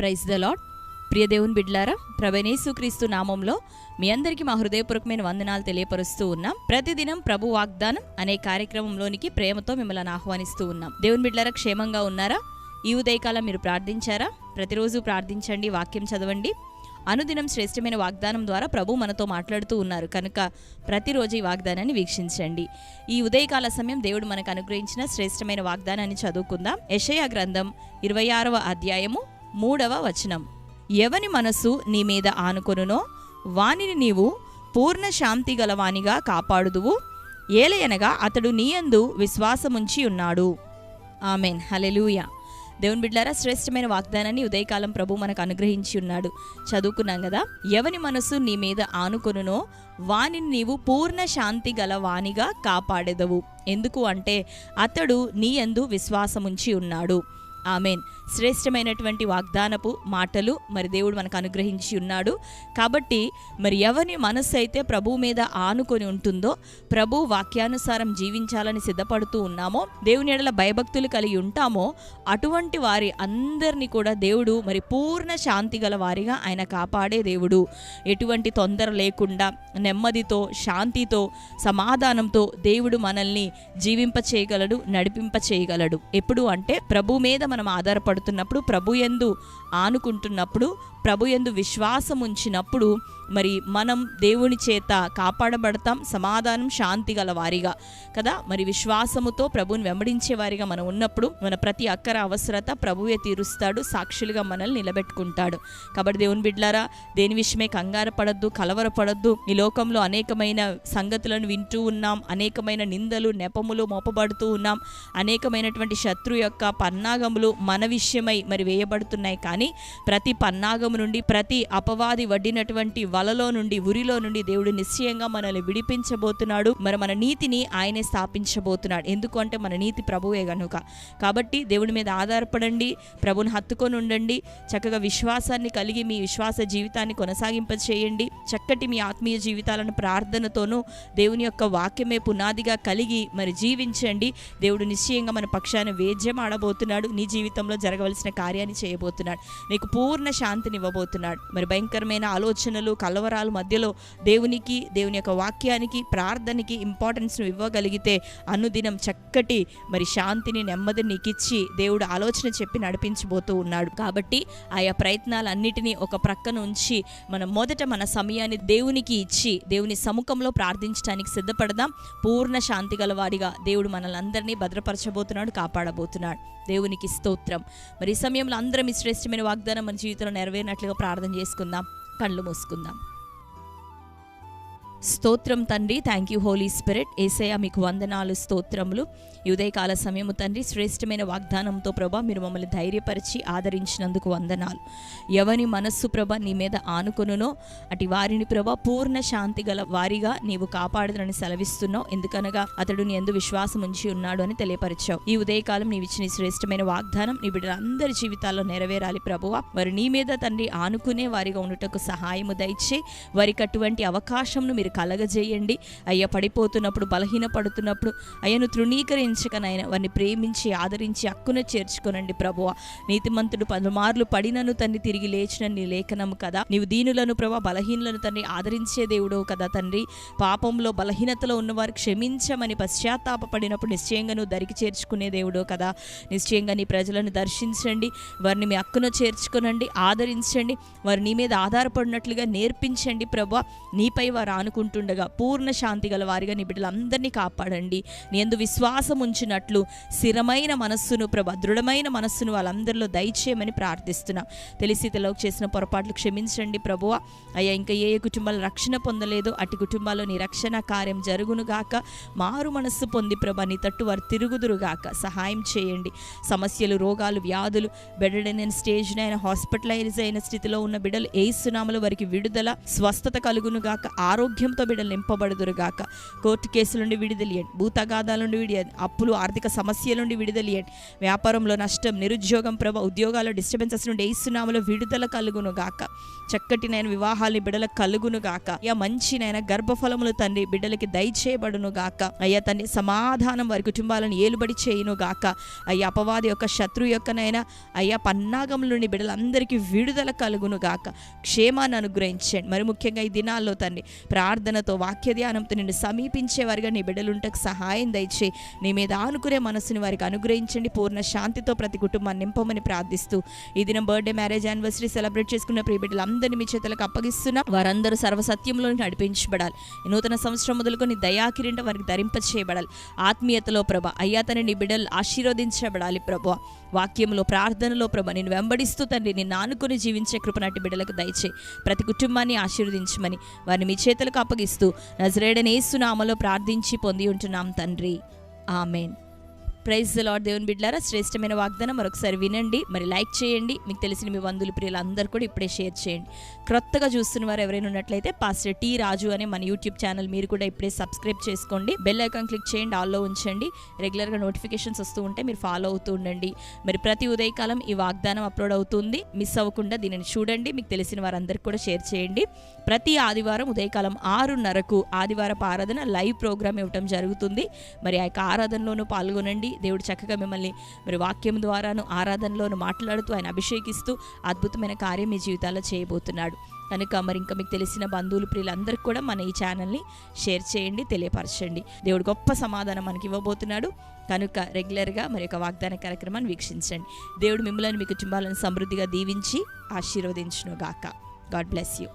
Praise the lord. ప్రియ దేవుని బిడ్డలారా, ప్రభువైన యేసుక్రీస్తు నామంలో మీ అందరికీ మా హృదయపూర్వకమైన వందనాలు తెలియపరుస్తూ ఉన్నాం. ప్రతిదినం ప్రభు వాగ్దానం అనే కార్యక్రమంలోనికి ప్రేమతో మిమ్మల్ని ఆహ్వానిస్తూ ఉన్నాం. దేవుని బిడ్డలారా, క్షేమంగా ఉన్నారా? ఈ ఉదయకాలం మీరు ప్రార్థించారా? ప్రతిరోజు ప్రార్థించండి, వాక్యం చదవండి. అనుదినం శ్రేష్టమైన వాగ్దానం ద్వారా ప్రభు మనతో మాట్లాడుతూ ఉన్నారు కనుక ప్రతిరోజు ఈ వాగ్దానాన్ని వీక్షించండి. ఈ ఉదయకాల సమయం దేవుడు మనకు అనుగ్రహించిన శ్రేష్టమైన వాగ్దానాన్ని చదువుకుందాం. యెషయా గ్రంథం 26వ అధ్యాయము 3వ వచనం. ఎవని మనస్సు నీ మీద ఆనుకొనునో వానిని నీవు పూర్ణ శాంతి గలవానిగా కాపాడుదువు, ఏలయనగా అతడు నీయందు విశ్వాసముంచి ఉన్నాడు. ఆమెన్. హల్లెలూయా. దేవుని బిడ్డలారా, శ్రేష్టమైన వాగ్దానాన్ని ఉదయకాలం ప్రభు మనకు అనుగ్రహించి ఉన్నాడు. చదువుకున్నాం కదా. ఎవని మనసు నీ మీద ఆనుకొనునో వానిని నీవు పూర్ణ శాంతి గల వానిగా కాపాడెదవు. ఎందుకు అంటే అతడు నీ యందు విశ్వాసముంచి ఉన్నాడు. ఆమెన్. శ్రేష్టమైనటువంటి వాగ్దానపు మాటలు మరి దేవుడు మనకు అనుగ్రహించి ఉన్నాడు. కాబట్టి మరి ఎవరి మనస్సు అయితే ప్రభువు మీద ఆనుకొని ఉంటుందో, ప్రభు వాక్యానుసారం జీవించాలని సిద్ధపడుతూ ఉన్నామో, దేవుని ఎడల భయభక్తులు కలిగి ఉంటామో, అటువంటి వారి అందరినీ కూడా దేవుడు మరి పూర్ణ శాంతి గల వారిగా ఆయన కాపాడే దేవుడు. ఎటువంటి తొందర లేకుండా నెమ్మదితో, శాంతితో, సమాధానంతో దేవుడు మనల్ని జీవింప చేయగలడు, నడిపింప చేయగలడు. ఎప్పుడు అంటే ప్రభు మీద మనం ఆధారపడుతున్నప్పుడు, ప్రభు యందు ఆనుకుంటున్నప్పుడు, ప్రభు యందు విశ్వాసం ఉంచినప్పుడు మరి మనం దేవుని చేత కాపాడబడతాం. సమాధానం, శాంతి గల వారిగా కదా. మరి విశ్వాసముతో ప్రభుని వెంబడించే వారిగా మనం ఉన్నప్పుడు మన ప్రతి అక్కర అవసరత ప్రభువే తీరుస్తాడు, సాక్షులుగా మనల్ని నిలబెట్టుకుంటాడు. కాబట్టి దేవుని బిడ్డలారా, దేని విషయమే కంగారు పడద్దు, కలవరపడద్దు. ఈ లోకంలో అనేకమైన సంగతులను వింటూ ఉన్నాం, అనేకమైన నిందలు, నెపములు మోపబడుతూ ఉన్నాం, అనేకమైనటువంటి శత్రు యొక్క పన్నాగములు మన విషయమై మరి వేయబడుతున్నాయి. కానీ ప్రతి పన్నాగము నుండి, ప్రతి అపవాది వడ్డినటువంటి వలలో నుండి, ఉరిలో నుండి దేవుడు నిశ్చయంగా మనల్ని విడిపించబోతున్నాడు. మరి మన నీతిని ఆయనే స్థాపించబోతున్నాడు. ఎందుకు అంటే మన నీతి ప్రభువే గనుక. కాబట్టి దేవుడి మీద ఆధారపడండి, ప్రభుని హత్తుకొని ఉండండి, చక్కగా విశ్వాసాన్ని కలిగి మీ విశ్వాస జీవితాన్ని కొనసాగింప చేయండి. చక్కటి మీ ఆత్మీయ జీవితాలను ప్రార్థనతోనూ దేవుని యొక్క వాక్యమే పునాదిగా కలిగి మరి జీవించండి. దేవుడు నిశ్చయంగా మన పక్షాన వేద్యం ఆడబోతున్నాడు. నీ జీవితంలో జరగవలసిన కార్యాన్ని చేయబోతున్నాడు. నీకు పూర్ణ శాంతిని ఇవ్వబోతున్నాడు. మరి భయంకరమైన ఆలోచనలు, కలవరాల మధ్యలో దేవునికి, దేవుని యొక్క వాక్యానికి, ప్రార్థనకి ఇంపార్టెన్స్ను ఇవ్వగలిగితే అనుదినం చక్కటి మరి శాంతిని, నెమ్మదిని నీకిచ్చి దేవుడు ఆలోచన చెప్పి నడిపించబోతూ ఉన్నాడు. కాబట్టి ఆయా ప్రయత్నాలన్నిటినీ ఒక ప్రక్కన ఉంచి మనం మొదట మన సమయాన్ని దేవునికి ఇచ్చి దేవుని సముఖంలో ప్రార్థించడానికి సిద్ధపడదాం. పూర్ణ శాంతి గలవాడిగా దేవుడు మనల్ని అందరినీ భద్రపరచబోతున్నాడు, కాపాడబోతున్నాడు. దేవునికి స్తోత్రం. మరి ఈ సమయంలో అందరం ఈ శ్రేష్టమైన వాగ్దానం మన జీవితంలో నెరవేరినట్లుగా ప్రార్థన చేసుకుందాం. కళ్ళు మూసుకుందాం. స్తోత్రం తండ్రి. Thank you Holy Spirit. Yesayya మీకు వందనాలు, స్తోత్రములు. ఈ ఉదయకాల సమయము తండ్రి, శ్రేష్టమైన వాగ్దానంతో ప్రభా మీరు మమ్మల్ని ధైర్యపరిచి ఆదరించినందుకు వందనాలు. ఎవని మనస్సు ప్రభా నీ మీద ఆనుకొనునో అటు వారిని ప్రభా పూర్ణ శాంతి గల వారిగా నీవు కాపాడదని సెలవిస్తున్నావు. ఎందుకనగా అతడు నీ యందు విశ్వాసం ఉంచి ఉన్నాడు అని తెలియపరిచావు. ఈ ఉదయకాలం నీవు ఇచ్చిన శ్రేష్టమైన వాగ్దానం నీ బిడ్డలందరి జీవితాల్లో నెరవేరాలి ప్రభువా. వారు నీ మీద తండ్రి ఆనుకునే వారిగా ఉండుటకు సహాయము దయచే. వారికి అటువంటి అవకాశంను మీరు కలగజేయండి. అయ్యా, పడిపోతున్నప్పుడు, బలహీన పడుతున్నప్పుడు అయ్యను తృణీకరించకనైనా వారిని ప్రేమించి ఆదరించి హక్కున చేర్చుకోనండి ప్రభువా. నీతిమంతుడు పలుమార్లు పడినను తండ్రి తిరిగి లేచిన నీ లేఖనము కదా. నీవు దీనులను ప్రభా, బలహీనులను తండ్రి ఆదరించే దేవుడు కదా తండ్రి. పాపంలో బలహీనతలో ఉన్నవారు క్షమించమని పశ్చాత్తాపడినప్పుడు నిశ్చయంగా నువ్వు దరికి చేర్చుకునే దేవుడు కదా. నిశ్చయంగా నీ ప్రజలను దర్శించండి, వారిని మీ హక్కున చేర్చుకోనండి, ఆదరించండి, వారు నీ మీద ఆధారపడినట్లుగా నేర్పించండి ప్రభా. నీపై వారు ఆనుకుంటుండగా పూర్ణ శాంతి గల వారిగా నీ బిడ్డలందరినీ కాపాడండి. నీ యందు విశ్వాసం ఉంచినట్లు స్థిరమైన మనస్సును ప్రభా, దృఢమైన మనస్సును వాళ్ళందరిలో దయచేయమని ప్రార్థిస్తున్నాం. తెలిసి తెలియక చేసిన పొరపాట్లు క్షమించండి ప్రభువా. అయ్యా, ఇంకా ఏ కుటుంబాలు రక్షణ పొందలేదో అటు కుటుంబాల్లో నీ రక్షణ కార్యం జరుగునుగాక. మారు మనస్సు పొంది ప్రభా నీ తట్టు వారు తిరుగుదురుగాక. సహాయం చేయండి. సమస్యలు, రోగాలు, వ్యాధులు, బెడైన స్టేజ్నైనా హాస్పిటలైజ్ అయిన స్థితిలో ఉన్న బిడ్డలు యేసు నామములో వారికి విడుదల, స్వస్థత కలుగునుగాక. ఆరోగ్యం వాక్యంతో బిడ్డలు నింపబడుదురుగాక. కోర్టు కేసుల నుండి విడుదలియండి, భూతగాదాల నుండి విడియండి, అప్పులు ఆర్థిక సమస్యల నుండి విడుదలియండి, వ్యాపారంలో నష్టం, నిరుద్యోగం ప్రభ, ఉద్యోగాల్లో డిస్టర్బెన్సెస్ నుండి యేసునామములో విడుదల కలుగును గాక. చక్కటి నైనా వివాహాలు బిడ్డలకు కలుగును గాక. అయ్యా మంచి నైనా గర్భఫలములు తండ్రి బిడ్డలకి దయచేయబడును గాక. అయ్యా తండ్రి సమాధానం వారి కుటుంబాలను ఏలుబడి చేయును గాక. అయ్యా అపవాది యొక్క శత్రు యొక్కనైనా అయ్యా పన్నాగముల నుండి బిడ్డలందరికీ విడుదల కలుగును గాక. క్షేమాన్ని అనుగ్రహించండి. మరి ముఖ్యంగా ఈ దినాల్లో తండ్రి ప్రార్థనతో వాక్య ధ్యానంతో నిన్ను సమీపించేవారిగా నీ బిడ్డలుంటకు సహాయం దయచేయి. నీ మీద ఆనుకునే మనసుని వారికి అనుగ్రహించండి. పూర్ణ శాంతితో ప్రతి కుటుంబాన్ని నింపమని ప్రార్థిస్తూ ఈ దినం బర్త్డే, మ్యారేజ్, యానివర్సరీ సెలబ్రేట్ చేసుకున్న ప్రియ బిడ్డలందరినీ మీ చేతులకు అప్పగిస్తున్నా. వారందరూ సర్వసత్యంలో నడిపించబడాలి. ఈ నూతన సంవత్సరం మొదలుకొని దయాకిరీటం వారికి ధరింప చేయబడాలి. ఆత్మీయతలో ప్రభ అయ్యా తండ్రి నీ బిడ్డలు ఆశీర్వదించబడాలి. ప్రభు వాక్యంలో ప్రార్థనలో ప్రభ నేను వెంబడిస్తూ తండ్రి నిన్ను ఆనుకుని జీవించే కృపనాటి బిడ్డలకు దయచేయి. ప్రతి కుటుంబాన్ని ఆశీర్వదించమని వారిని మీ చేతులకు అప్పగిస్తూ నజరేయుడైన యేసు నామములో ప్రార్థించి పొంది ఉంటున్నాం తండ్రి. ఆమేన్. Praise the Lord. దేవుని బిడ్డలారా, శ్రేష్టమైన వాగ్దానం మరొకసారి వినండి, మరి లైక్ చేయండి. మీకు తెలిసిన మీ బంధువులు ప్రియులు అందరూ కూడా ఇప్పుడే షేర్ చేయండి. క్రొత్తగా చూస్తున్న వారు ఎవరైనా ఉన్నట్లయితే పాస్టర్ టీ రాజు అనే మన యూట్యూబ్ ఛానల్ మీరు కూడా ఇప్పుడే సబ్స్క్రైబ్ చేసుకోండి. బెల్ ఐకాన్ క్లిక్ చేయండి, ఆల్లో ఉంచండి. రెగ్యులర్గా నోటిఫికేషన్స్ వస్తూ ఉంటే మీరు ఫాలో అవుతూ ఉండండి. మరి ప్రతి ఉదయకాలం ఈ వాగ్దానం అప్లోడ్ అవుతుంది, మిస్ అవ్వకుండా దీనిని చూడండి. మీకు తెలిసిన వారందరికీ కూడా షేర్ చేయండి. ప్రతి ఆదివారం ఉదయకాలం 6:30కు ఆదివారపు ఆరాధన లైవ్ ప్రోగ్రామ్ ఇవ్వటం జరుగుతుంది. మరి ఆ యొక్క ఆరాధనలోనూ పాల్గొనండి. దేవుడు చక్కగా మిమ్మల్ని మరి వాక్యం ద్వారాను ఆరాధనలోను మాట్లాడుతూ ఆయన అభిషేకిస్తూ అద్భుతమైన కార్యం మీ జీవితాల్లో చేయబోతున్నాడు కనుక మరి ఇంకా మీకు తెలిసిన బంధువులు ప్రియులందరికీ కూడా మన ఈ ఛానల్ని షేర్ చేయండి, తెలియపరచండి. దేవుడు గొప్ప సమాధానం మనకి ఇవ్వబోతున్నాడు కనుక రెగ్యులర్గా మరి యొక్క వాగ్దాన కార్యక్రమాన్ని వీక్షించండి. దేవుడు మిమ్మల్ని మీ కుటుంబాలను సమృద్ధిగా దీవించి ఆశీర్వదించును గాక. God bless you.